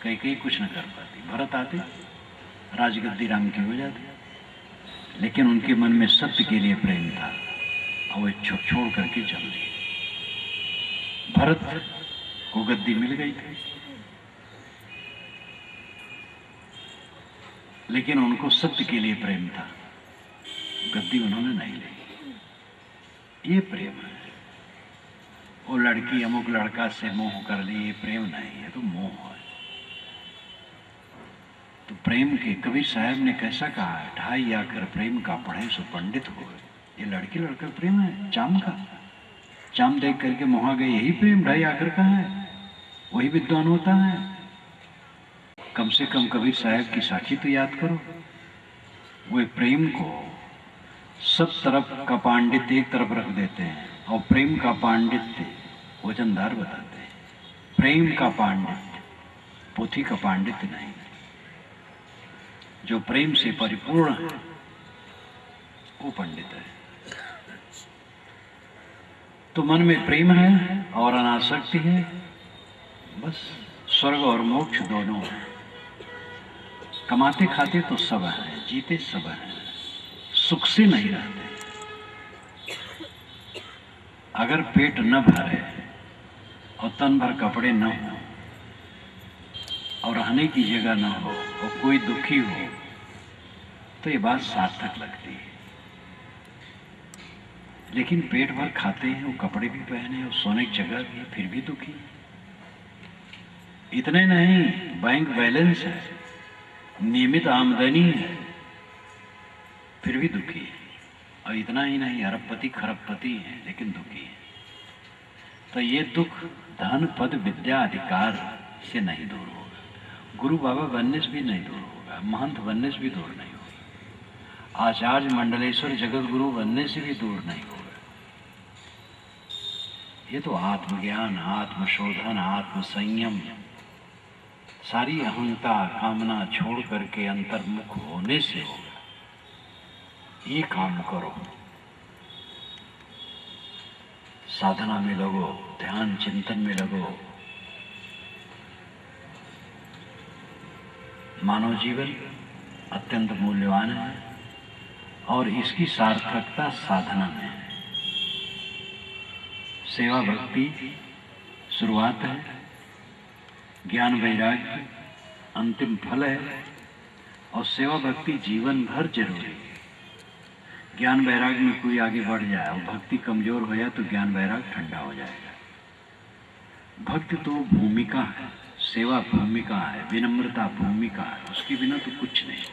कई कुछ न कर पाती। भरत आते, राजगद्दी राम की हो जाती, लेकिन उनके मन में सत्य के लिए प्रेम था, और वे छोड़ करके चल दिए। भरत को गद्दी मिल गई थी, लेकिन उनको सत्य के लिए प्रेम था, गद्दी उन्होंने नहीं ली। ये प्रेम है। वो लड़की अमुक लड़का से मोह कर ली, ये प्रेम नहीं है, तो मोह है। तो प्रेम के कबीर साहब ने कैसा कहा है, ढाई आकर प्रेम का पढ़े सो पंडित हो। ये लड़की लड़का प्रेम है, चाम का। चाम देख करके मोहा गए, यही प्रेम ढाई आकर का है, वही विद्वान होता है। कम से कम कबीर साहब की साखी तो याद करो। वे प्रेम को सब तरफ का पांडित्य एक तरफ रख देते हैं, और प्रेम का पांडित्य वजनदार बताते हैं। प्रेम का पांडित्य, पोथी का पांडित्य नहीं। जो प्रेम से परिपूर्ण है वो पंडित है। तो मन में प्रेम है और अनासक्ति है, बस स्वर्ग और मोक्ष दोनों है। कमाते खाते तो सब है, जीते सब है, सुख से नहीं रहते। अगर पेट न भरे और तन भर कपड़े न हो और रहने की जगह न हो और कोई दुखी हो, तो ये बात सार्थक लगती है। लेकिन पेट भर खाते हैं, वो कपड़े भी पहने और सोने की जगह भी, फिर भी दुखी। इतने नहीं, बैंक बैलेंस है, नियमित आमदनी है, फिर भी दुखी है। और इतना ही नहीं, अरबपति खरबपति है, लेकिन दुखी है। तो ये दुख धन पद विद्या अधिकार से नहीं दूर होगा, गुरु बाबा बनने से भी नहीं दूर होगा, महंत बनने से भी दूर नहीं होगा, आचार्य मंडलेश्वर जगत गुरु बनने से भी दूर नहीं होगा। ये तो आत्मज्ञान, आत्मशोधन, आत्मसंयम, सारी अहंता कामना छोड़ करके अंतर्मुख होने से होगा। ये काम करो। साधना में लगो, ध्यान चिंतन में लगो। मानव जीवन अत्यंत मूल्यवान है और इसकी सार्थकता साधना में है। सेवा भक्ति शुरुआत है, ज्ञान वैराग्य अंतिम फल है और सेवा भक्ति जीवन भर जरूरी है। ज्ञान वैराग्य में कोई आगे बढ़ जाए और भक्ति कमजोर हो जाए तो ज्ञान वैराग्य ठंडा हो जाएगा। भक्ति तो भूमिका है, सेवा भूमिका है, विनम्रता भूमिका है, उसके बिना तो कुछ नहीं।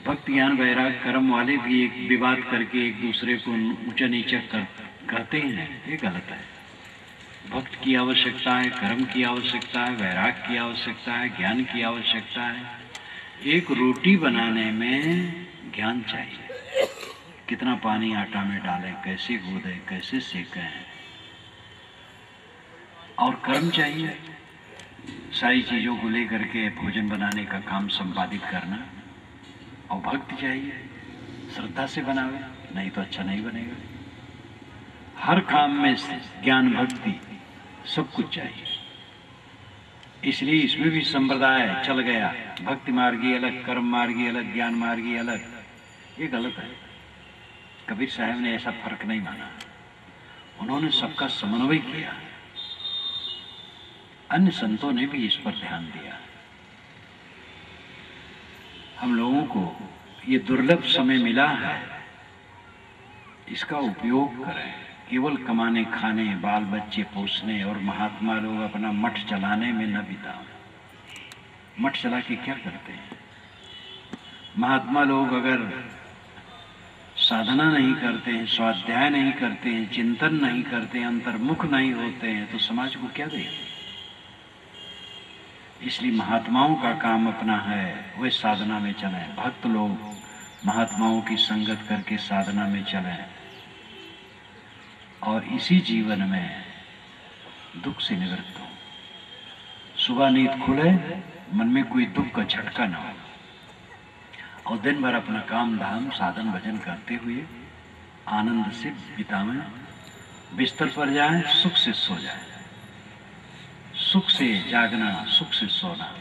भक्ति ज्ञान वैराग्य कर्म वाले भी एक विवाद करके एक दूसरे को ऊंचा नीचा कहते हैं, ये गलत है। भक्त की आवश्यकता है, कर्म की आवश्यकता है, वैराग्य की आवश्यकता है, ज्ञान की आवश्यकता है। एक रोटी बनाने में ज्ञान चाहिए, कितना पानी आटा में डालें, कैसे गूंदें, कैसे सेकें, और कर्म चाहिए, सारी चीज़ों को लेकर के भोजन बनाने का काम संपादित करना। और भक्ति चाहिए, श्रद्धा से बनावे, नहीं तो अच्छा नहीं बनेगा। हर काम में ज्ञान भक्ति सब कुछ चाहिए। इसलिए इसमें भी संप्रदाय चल गया, भक्ति मार्गी अलग, कर्म मार्गी अलग, ज्ञान मार्गी अलग, ये गलत है। कबीर साहब ने ऐसा फर्क नहीं माना, उन्होंने सबका समन्वय किया। अन्य संतों ने भी इस पर ध्यान दिया। हम लोगों को ये दुर्लभ समय मिला है, इसका उपयोग करें। केवल कमाने खाने, बाल बच्चे पोसने और महात्मा लोग अपना मठ चलाने में न बिताएं। मठ चला के क्या करते हैं? महात्मा लोग अगर साधना नहीं करते हैं, स्वाध्याय नहीं करते हैं, चिंतन नहीं करते हैं, अंतर्मुख नहीं होते हैं, तो समाज को क्या देंगे? इसलिए महात्माओं का काम अपना है, वे साधना में चलें। भक्त लोग महात्माओं की संगत करके साधना में चलें और इसी जीवन में दुख से निवृत्त हो। सुबह नींद खुले, मन में कोई दुख का झटका न हो और दिन भर अपना काम धाम साधन भजन करते हुए आनंद से बितावें। बिस्तर पर जाएं, सुख से सो जाएं। सुख से जागना, सुख से सोना,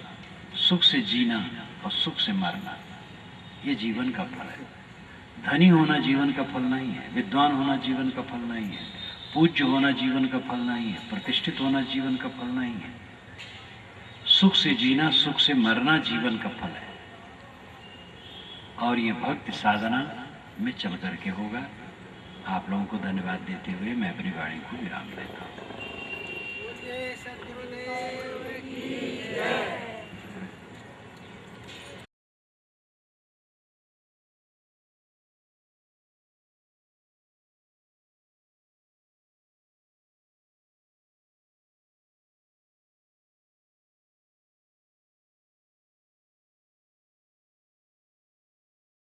सुख से जीना और सुख से मरना, ये जीवन का फल है। धनी होना जीवन का फल नहीं है, विद्वान होना जीवन का फल नहीं है, पूज्य होना जीवन का फल नहीं है, प्रतिष्ठित होना जीवन का फल नहीं है। सुख से जीना, सुख से मरना जीवन का फल है। और ये भक्ति साधना में चल करके होगा। आप लोगों को धन्यवाद देते हुए मैं अपनी वाणी को विराम देता हूँ।